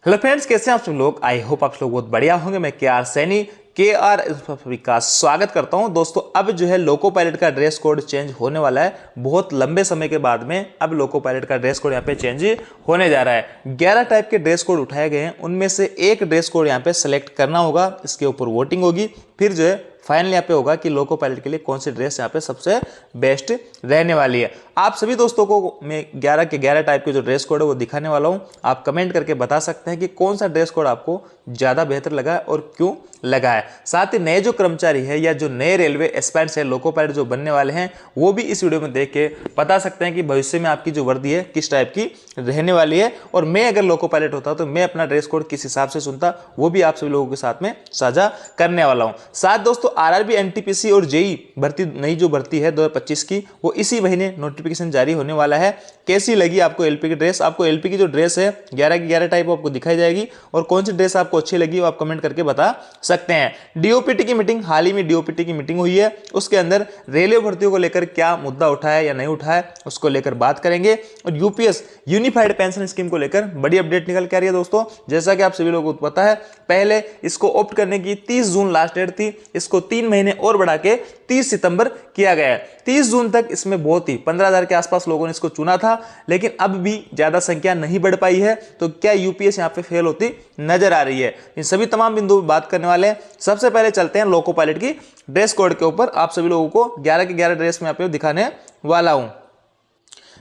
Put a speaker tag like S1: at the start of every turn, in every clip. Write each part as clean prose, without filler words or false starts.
S1: Hello friends, कैसे हैं आप सब लोग। आई होप आप लोग बहुत बढ़िया होंगे। मैं KR सैनी सभी का स्वागत करता हूं। दोस्तों, अब जो है लोको पायलट का ड्रेस कोड चेंज होने वाला है। बहुत लंबे समय के बाद में अब लोको पायलट का ड्रेस कोड यहाँ पे चेंज होने जा रहा है। 11 टाइप के ड्रेस कोड उठाए गए हैं, उनमें से एक ड्रेस कोड यहाँ पे सेलेक्ट करना होगा। इसके ऊपर वोटिंग होगी, फिर जो है फाइनल यहाँ पे होगा कि लोको पायलट के लिए कौन सी ड्रेस यहाँ पे सबसे बेस्ट रहने वाली है। आप सभी दोस्तों को मैं 11 के 11 टाइप के जो ड्रेस कोड है वो दिखाने वाला हूँ। आप कमेंट करके बता सकते हैं कि कौन सा ड्रेस कोड आपको ज़्यादा बेहतर लगा है और क्यों लगा है। साथ ही नए जो कर्मचारी है या जो नए रेलवे एस्पायर्स है, लोको पायलट जो बनने वाले हैं, वो भी इस वीडियो में देख के बता सकते हैं कि भविष्य में आपकी जो वर्दी है किस टाइप की रहने वाली है। और मैं अगर लोको पायलट होता तो मैं अपना ड्रेस कोड किस हिसाब से चुनता, वो भी आप सभी लोगों के साथ में साझा करने वाला हूँ। साथ दोस्तों, RRB NTPC और JEE भर्ती नई जो भर्ती है 2025 की, वो इसी महीने नोटिफिकेशन जारी होने वाला है। कैसी लगी आपको LP की ड्रेस? आपको LP की जो ड्रेस है 11 की 11 टाइप आपको दिखाई जाएगी, और कौन सी ड्रेस आपको अच्छी लगी वो आप कमेंट करके बता सकते हैं। DOPT की मीटिंग, हाल ही में DOPT की मीटिंग हुई है, उसके अंदर रेलवे भर्तियों को लेकर क्या मुद्दा उठा है या नहीं उठा है उसको लेकर बात करेंगे। और UPS यूनिफाइड पेंशन स्कीम को लेकर बड़ी अपडेट निकल के आ रही है। दोस्तों, जैसा कि आप सभी लोगों को पता है, पहले इसको ऑप्ट करने की 30 जून लास्ट डेट थी, इसको 3 महीने और बढ़ा के 30 सितंबर किया गया है। 30 जून तक इसमें बहुत ही 15,000 के आसपास लोगों ने इसको चुना था, लेकिन अब भी ज्यादा संख्या नहीं बढ़ पाई है। तो क्या UPS यहां पे फेल होती नजर आ रही है? इन सभी तमाम बिंदुओं पर बात करने वाले हैं। सबसे पहले चलते हैं लोको पायलट की ड्रेस कोड के ऊपर। आप सभी लोगों को 11 के 11 ड्रेस में यहाँ पे दिखाने वाला हूं।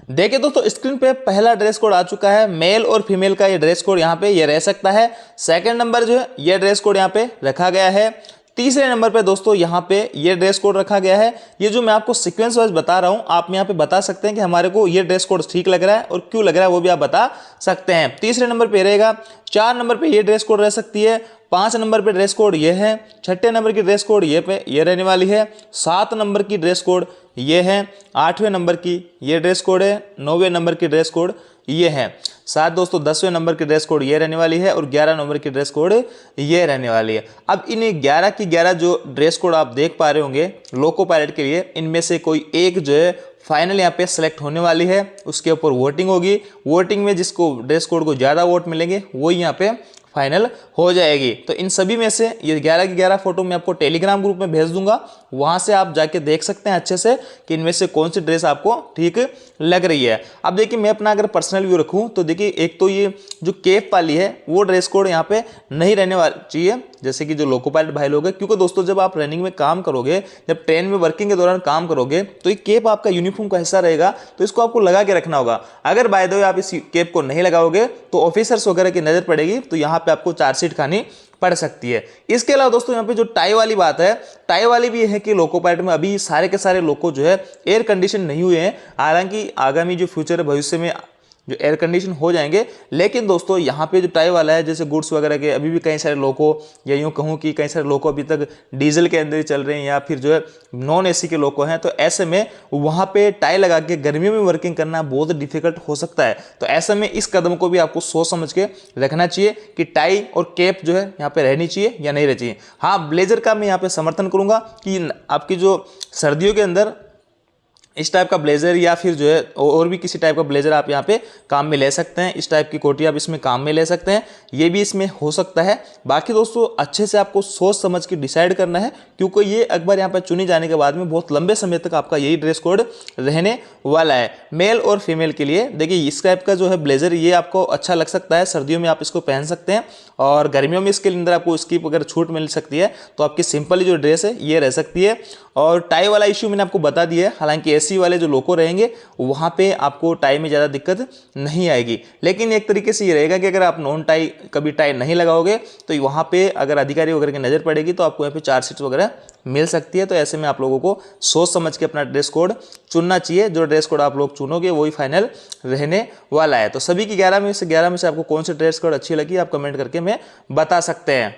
S1: देखिए दोस्तों, स्क्रीन पे पहला ड्रेस कोड आ चुका है। मेल और फीमेल का ये ड्रेस कोड यहाँ पे ये रह सकता है। सेकंड नंबर जो है ये ड्रेस कोड यहाँ पे रखा गया है। तीसरे नंबर पे दोस्तों यहाँ पे ये ड्रेस कोड रखा गया है। ये जो मैं आपको सीक्वेंस वाइज बता रहा हूँ, आप यहाँ पे बता सकते हैं कि हमारे को ये ड्रेस कोड ठीक लग रहा है और क्यों लग रहा है, वो भी आप बता सकते हैं। तीसरे नंबर पे रहेगा। 4 नंबर पे ये ड्रेस कोड रह सकती है। 5 नंबर पे ड्रेस कोड ये है। 6ठे नंबर की ड्रेस कोड ये रहने वाली है। 7 नंबर की ड्रेस कोड ये है। 8वें नंबर की ये ड्रेस कोड है। 9वें नंबर की ड्रेस कोड ये है। साथ दोस्तों 10वें नंबर की ड्रेस कोड ये रहने वाली है और 11 नंबर की ड्रेस कोड ये रहने वाली है। अब इन 11 की 11 जो ड्रेस कोड आप देख पा रहे होंगे लोको पायलट के लिए, इनमें से कोई एक जो है फाइनल यहाँ पे सेलेक्ट होने वाली है। उसके ऊपर वोटिंग होगी। वोटिंग में जिसको ड्रेस कोड को ज़्यादा वोट मिलेंगे वही यहाँ पे फाइनल हो जाएगी। तो इन सभी में से ये 11 की 11 फोटो मैं आपको टेलीग्राम ग्रुप में भेज दूंगा, वहां से आप जाके देख सकते हैं अच्छे से कि इनमें से कौन सी ड्रेस आपको ठीक लग रही है। अब देखिए, मैं अपना अगर पर्सनल व्यू रखूं तो देखिए, एक तो ये जो केप वाली है वो ड्रेस कोड यहाँ पे नहीं रहने वाली चाहिए, जैसे कि जो लोको पायलट भाई लोग हैं। क्योंकि दोस्तों, जब आप रनिंग में काम करोगे, जब ट्रेन में वर्किंग के दौरान काम करोगे, तो ये केप आपका यूनिफॉर्म का हिस्सा रहेगा, तो इसको आपको लगा के रखना होगा। अगर बाय द वे आप इस केप को नहीं लगाओगे तो ऑफिसर्स वगैरह की नजर पड़ेगी, तो यहाँ पे आपको चार्जशीट खानी पड़ सकती है। इसके अलावा दोस्तों, यहाँ पे जो टाई वाली बात है, टाई वाली भी है कि लोको पायलट में अभी सारे के सारे लोको जो है एयर कंडीशन नहीं हुए हैं। हालांकि आगामी जो फ्यूचर है, भविष्य में जो एयर कंडीशन हो जाएंगे, लेकिन दोस्तों यहाँ पे जो टाई वाला है, जैसे गुड्स वगैरह के अभी भी कई सारे लोको, या यूँ कहूँ कि कई सारे लोको अभी तक डीजल के अंदर ही चल रहे हैं, या फिर जो है नॉन AC के लोको हैं। तो ऐसे में वहाँ पे टाई लगा के गर्मियों में वर्किंग करना बहुत डिफिकल्ट हो सकता है। तो ऐसे में इस कदम को भी आपको सोच समझ के रखना चाहिए कि टाई और कैप जो है यहाँ पे रहनी चाहिए या नहीं रहनी चाहिए। हाँ, ब्लेजर का मैं यहाँ पे समर्थन करूँगा कि आपकी जो सर्दियों के अंदर इस टाइप का ब्लेजर या फिर जो है और भी किसी टाइप का ब्लेजर आप यहाँ पे काम में ले सकते हैं। इस टाइप की कोटी आप इसमें काम में ले सकते हैं, ये भी इसमें हो सकता है। बाकी दोस्तों, अच्छे से आपको सोच समझ के डिसाइड करना है, क्योंकि ये एक बार यहाँ पर चुनी जाने के बाद में बहुत लंबे समय तक आपका यही ड्रेस कोड रहने वाला है। मेल और फीमेल के लिए देखिए, इस टाइप का जो है ब्लेजर ये आपको अच्छा लग सकता है। सर्दियों में आप इसको पहन सकते हैं, और गर्मियों में इसके अंदर आपको इसकी अगर छूट मिल सकती है तो आपकी सिंपल जो ड्रेस है ये रह सकती है। और टाई वाला इश्यू मैंने आपको बता दिया है। हालांकि AC वाले जो लोको रहेंगे वहाँ पे आपको टाई में ज़्यादा दिक्कत नहीं आएगी, लेकिन एक तरीके से ये रहेगा कि अगर आप नॉन टाई कभी टाई नहीं लगाओगे तो वहाँ पे अगर अधिकारी वगैरह की नज़र पड़ेगी तो आपको यहाँ पे चार्जशीट वगैरह मिल सकती है। तो ऐसे में आप लोगों को सोच समझ के अपना ड्रेस कोड चुनना चाहिए। जो ड्रेस कोड आप लोग चुनोगे वही फाइनल रहने वाला है। तो सभी की 11 में से आपको कौन सी ड्रेस कोड अच्छी लगी, आप कमेंट करके मैं बता सकते हैं।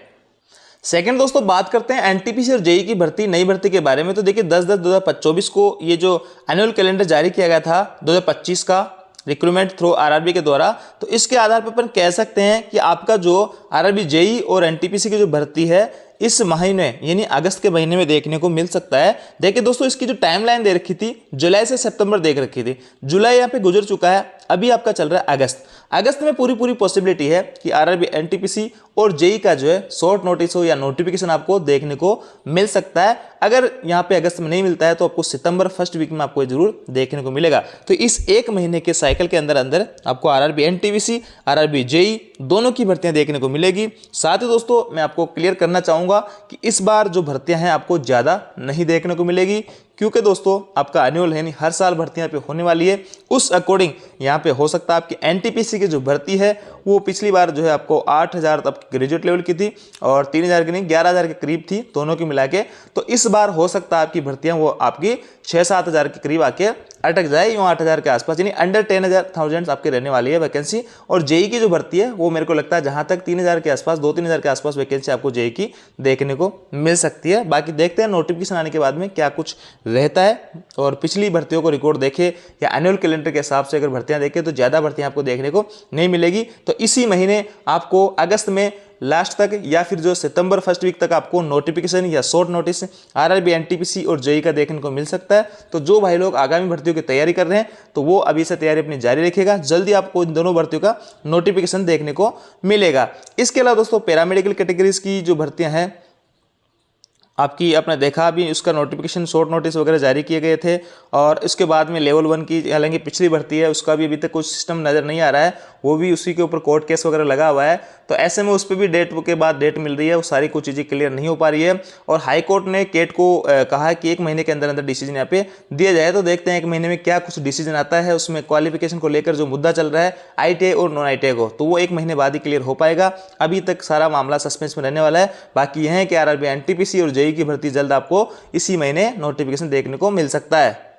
S1: सेकंड दोस्तों, बात करते हैं NTPC और JEE की भर्ती, नई भर्ती के बारे में। तो देखिए, 10/10/2024 को ये जो एनुअल कैलेंडर जारी किया गया था 2025 का रिक्रूटमेंट थ्रू RRB के द्वारा, तो इसके आधार पर अपन कह सकते हैं कि आपका जो RRB JEE और NTPC की जो भर्ती है इस महीने यानी अगस्त के महीने में देखने को मिल सकता है। देखिए दोस्तों, इसकी जो टाइमलाइन दे रखी थी जुलाई से सितंबर देख रखी थी, जुलाई यहाँ पे गुजर चुका है, अभी आपका चल रहा है अगस्त। अगस्त में पूरी पॉसिबिलिटी है कि आरआरबी एनटीपीसी और जेई का जो है शॉर्ट नोटिस हो या नोटिफिकेशन आपको देखने को मिल सकता है। अगर यहाँ पे अगस्त में नहीं मिलता है तो आपको सितंबर फर्स्ट वीक में आपको जरूर देखने को मिलेगा। तो इस एक महीने के साइकिल के अंदर अंदर आपको आरआरबी एनटीपीसी, आरआरबी जेई दोनों की भर्तियां देखने को मिलेगी। साथ ही दोस्तों मैं आपको क्लियर करना चाहूंगा कि इस बार जो भर्तियां हैं आपको ज़्यादा नहीं देखने को मिलेगी, क्योंकि दोस्तों आपका एनुअल है नहीं, हर साल भर्तियां पे होने वाली है। उस अकॉर्डिंग यहाँ पे हो सकता है आपकी एनटीपीसी की जो भर्ती है वो पिछली बार जो है आपको 8,000 तक ग्रेजुएट लेवल की थी और 3,000 की नहीं 11,000 के करीब थी दोनों की मिला के। तो इस बार हो सकता है आपकी भर्तियां वो आपकी 6-7 हज़ार के करीब आके अटक जाए, यूँ 8,000 के आसपास, यानी अंडर 10,000 आपके रहने वाली है वैकेंसी। और जेई की जो भर्ती है वो मेरे को लगता है जहाँ तक 3,000 के आसपास 2-3 हज़ार के आसपास वैकेंसी आपको जेई की देखने को मिल सकती है। बाकी देखते हैं नोटिफिकेशन आने के बाद में क्या कुछ रहता है। और पिछली भर्तियों को रिकॉर्ड देखे या एनुअल कैलेंडर के हिसाब से अगर भर्तियां देखें तो ज़्यादा भर्तियां आपको देखने को नहीं मिलेगी। तो इसी महीने आपको अगस्त में लास्ट तक या फिर जो सितंबर फर्स्ट वीक तक आपको नोटिफिकेशन या शॉर्ट नोटिस आरआरबी एनटीपीसी और जेई का देखने को मिल सकता है। तो जो भाई लोग आगामी भर्तियों की तैयारी कर रहे हैं तो वो अभी से तैयारी अपनी जारी रखेगा, जल्दी आपको इन दोनों भर्तियों का नोटिफिकेशन देखने को मिलेगा। इसके अलावा दोस्तों पैरामेडिकल कैटेगरीज की जो भर्तियां हैं आपकी आपने देखा अभी उसका नोटिफिकेशन शॉर्ट नोटिस वगैरह जारी किए गए थे। और इसके बाद में लेवल 1 की हालांकि पिछली भर्ती है उसका भी अभी तक कुछ सिस्टम नज़र नहीं आ रहा है, वो भी उसी के ऊपर कोर्ट केस वगैरह लगा हुआ है। तो ऐसे में उस पर भी डेट के बाद डेट मिल रही है, वो सारी कुछ चीज़ें क्लियर नहीं हो पा रही है। और हाई कोर्ट ने केट को कहा है कि 1 महीने के अंदर अंदर डिसीजन यहाँ पे दिया जाए। तो देखते हैं 1 महीने में क्या कुछ डिसीजन आता है। उसमें क्वालिफिकेशन को लेकर जो मुद्दा चल रहा है ITI और नॉन ITI को, तो वो 1 महीने बाद ही क्लियर हो पाएगा। अभी तक सारा मामला सस्पेंस में रहने वाला है। बाकी यह है कि आरआरबी एनटीपीसी और जेई की भर्ती जल्द आपको इसी महीने नोटिफिकेशन देखने को मिल सकता है।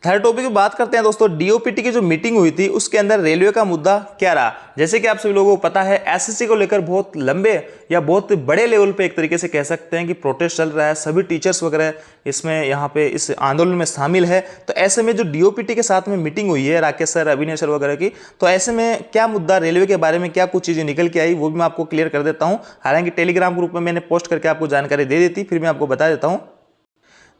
S1: थर्ड टॉपिक की बात करते हैं दोस्तों, डीओपीटी की जो मीटिंग हुई थी उसके अंदर रेलवे का मुद्दा क्या रहा। जैसे कि आप सभी लोगों को पता है एसएससी को लेकर बहुत लंबे या बहुत बड़े लेवल पे एक तरीके से कह सकते हैं कि प्रोटेस्ट चल रहा है, सभी टीचर्स वगैरह इसमें यहाँ पे इस आंदोलन में शामिल है। तो ऐसे में जो डीओपीटी के साथ में मीटिंग हुई है राकेश सर, अभिनय सर वगैरह की, तो ऐसे में क्या मुद्दा रेलवे के बारे में क्या कुछ चीज़ें निकल के आई वो भी मैं आपको क्लियर कर देता हूँ। हालांकि टेलीग्राम ग्रुप में मैंने पोस्ट करके आपको जानकारी दे दी थी, फिर मैं आपको बता देता हूँ।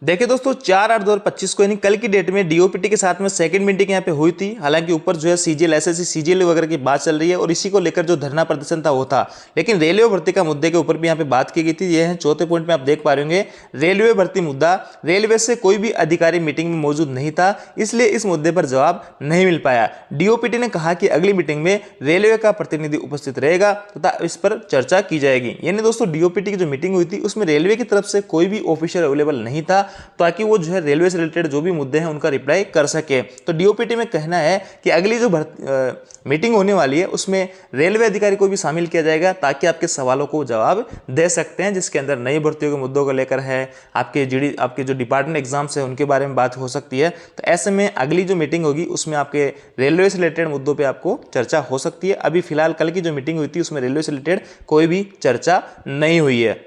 S1: देखिए दोस्तों 4/8/2025 को यानी कल की डेट में डीओपीटी के साथ में सेकंड मीटिंग यहाँ पे हुई थी। हालांकि ऊपर जो है सीजीएल एसएससी सीजीएल वगैरह की बात चल रही है और इसी को लेकर जो धरना प्रदर्शन था वो था। लेकिन रेलवे भर्ती का मुद्दे के ऊपर भी यहाँ पे बात की गई थी। ये है चौथे पॉइंट में आप देख पा रहे होंगे, रेलवे भर्ती मुद्दा। रेलवे से कोई भी अधिकारी मीटिंग में मौजूद नहीं था, इसलिए इस मुद्दे पर जवाब नहीं मिल पाया। डीओपीटी ने कहा कि अगली मीटिंग में रेलवे का प्रतिनिधि उपस्थित रहेगा तथा इस पर चर्चा की जाएगी। यानी दोस्तों डीओपीटी की जो मीटिंग हुई थी उसमें रेलवे की तरफ से कोई भी ऑफिसर अवेलेबल नहीं था ताकि वो है रेलवे से रिलेटेड जो भी मुद्दे हैं उनका रिप्लाई कर सके। तो डीओपीटी में कहना है कि अगली जो मीटिंग होने वाली है उसमें रेलवे अधिकारी को भी शामिल किया जाएगा ताकि आपके सवालों को जवाब दे सकते हैं, जिसके अंदर नई भर्तियों के मुद्दों को लेकर है, आपके जो डिपार्टमेंट एग्जाम्स है उनके बारे में बात हो सकती है। तो ऐसे में अगली जो मीटिंग होगी उसमें आपके रेलवे से रिलेटेड मुद्दों पर आपको चर्चा हो सकती है। अभी फिलहाल कल की जो मीटिंग हुई थी उसमें रेलवे से रिलेटेड कोई भी चर्चा नहीं हुई है।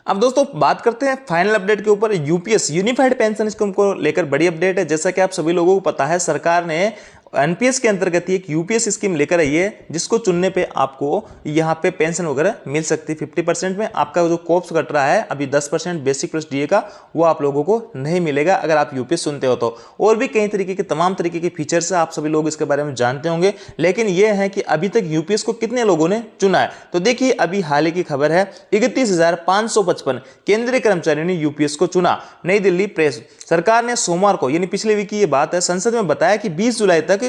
S1: अब दोस्तों बात करते हैं फाइनल अपडेट के ऊपर। यूपीएस यूनिफाइड पेंशन स्कीम को लेकर बड़ी अपडेट है। जैसा कि आप सभी लोगों को पता है सरकार ने एनपीएस के अंतर्गत एक यूपीएस स्कीम लेकर आई है, जिसको चुनने पे आपको यहाँ पे पेंशन वगैरह मिल सकती है 50% में। आपका जो कॉप्स कट रहा है अभी 10% बेसिक प्लस डीए का, वो आप लोगों को नहीं मिलेगा अगर आप यूपीएस सुनते हो तो। और भी कई तरीके के तमाम तरीके के फीचर्स है, आप सभी लोग इसके बारे में जानते होंगे। लेकिन यह है कि अभी तक यूपीएस को कितने लोगों ने चुना है। तो देखिए अभी हाल ही की खबर है 31,555 केंद्रीय कर्मचारियों ने यूपीएस को चुना। नई दिल्ली प्रेस। सरकार ने सोमवार को यानी पिछले वीक की ये बात है संसद में बताया कि 20 जुलाई तक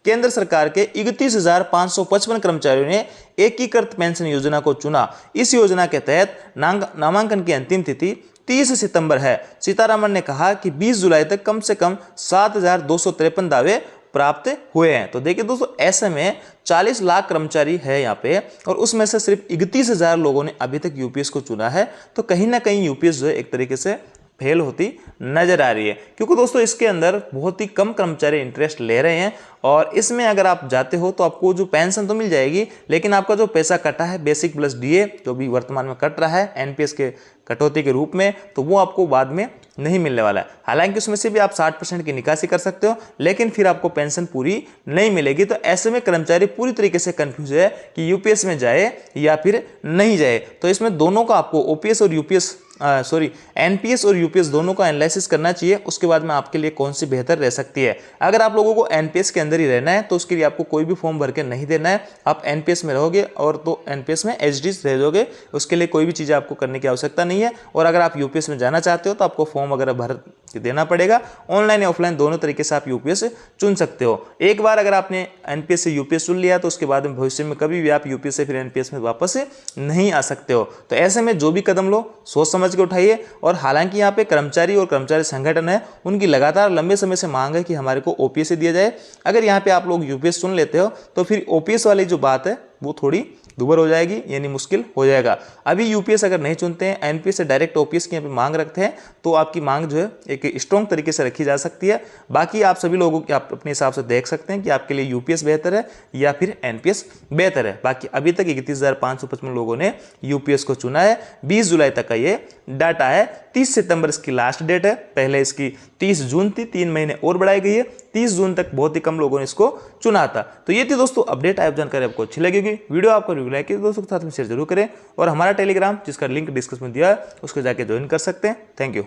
S1: केंद्र सरकार के 31,555 कर्मचारियों ने एकीकृत पेंशन योजना को चुना। इस योजना के तहत नामांकन की अंतिम तिथि 30 सितंबर है। सीतारामन ने कहा कि 20 जुलाई तक कम से कम 7,253 दावे प्राप्त हुए हैं। तो देखिए दोस्तों ऐसे में 40 लाख कर्मचारी है यहाँ पे और उसमें से सिर्फ 31,000 लोगों ने अभी तक यूपीएस को चुना है। तो कहीं ना कहीं यूपीएस जो है एक तरीके से फेल होती नजर आ रही है, क्योंकि दोस्तों इसके अंदर बहुत ही कम कर्मचारी इंटरेस्ट ले रहे हैं। और इसमें अगर आप जाते हो तो आपको जो पेंशन तो मिल जाएगी, लेकिन आपका जो पैसा कटा है बेसिक प्लस डीए जो भी वर्तमान में कट रहा है एनपीएस के कटौती के रूप में, तो वो आपको बाद में नहीं मिलने वाला है। हालांकि उसमें से भी आप 60% की निकासी कर सकते हो, लेकिन फिर आपको पेंशन पूरी नहीं मिलेगी। तो ऐसे में कर्मचारी पूरी तरीके से कंफ्यूज है कि यूपीएस में जाए या फिर नहीं जाए। तो इसमें दोनों का आपको ओपीएस और यूपीएस एनपीएस और यूपीएस दोनों का एनालिसिस करना चाहिए, उसके बाद में आपके लिए कौन सी बेहतर रह सकती है। अगर आप लोगों को एनपीएस के अंदर ही रहना है तो उसके लिए आपको कोई भी फॉर्म भर के नहीं देना है, आप एनपीएस में रहोगे और तो एनपीएस में एचडी रह जाओगे, उसके लिए कोई भी चीज़ आपको करने की आवश्यकता नहीं है। और अगर आप यूपीएस में जाना चाहते हो तो आपको फॉर्म वगैरह भर देना पड़ेगा, ऑनलाइन या ऑफलाइन दोनों तरीके से आप यूपीएस चुन सकते हो। एक बार अगर आपने एनपीएस से यूपीएस चुन लिया तो उसके बाद में भविष्य में कभी भी आप यूपीएस से फिर एनपीएस में वापस नहीं आ सकते हो। तो ऐसे में जो भी कदम लो सोच समझ के उठाइए। और हालांकि यहाँ पे कर्मचारी और कर्मचारी संगठन है, उनकी लगातार लंबे समय से मांग है कि हमारे को ओपीएस दिया जाए। अगर यहाँ पे आप लोग यूपीएस चुन लेते हो तो फिर ओपीएस वाली जो बात है वो थोड़ी दुबर हो जाएगी, यानी मुश्किल हो जाएगा। अभी यूपीएस अगर नहीं चुनते हैं, एनपीएस से डायरेक्ट ओपीएस की यहाँ पे मांग रखते हैं, तो आपकी मांग जो है एक स्ट्रॉन्ग तरीके से रखी जा सकती है। बाकी आप सभी लोगों की आप अपने हिसाब से देख सकते हैं कि आपके लिए यूपीएस बेहतर है या फिर एनपीएस बेहतर है। बाकी अभी तक 31,555 लोगों ने यूपीएस को चुना है। 20 जुलाई तक का ये डाटा है। 30 सितंबर इसकी लास्ट डेट है, पहले इसकी 30 जून थी, 3 महीने और बढ़ाई गई है। 30 जून तक बहुत ही कम लोगों ने इसको चुना था। तो ये थी दोस्तों अपडेट। आप जानकारी आपको अच्छी लगेगी, वीडियो आपको रिव्यू लाइक कीजिए, दोस्तों के साथ में शेयर जरूर करें। और हमारा टेलीग्राम जिसका लिंक डिस्क्रिप्शन में दिया है उसको जाके ज्वाइन कर सकते हैं। Thank you.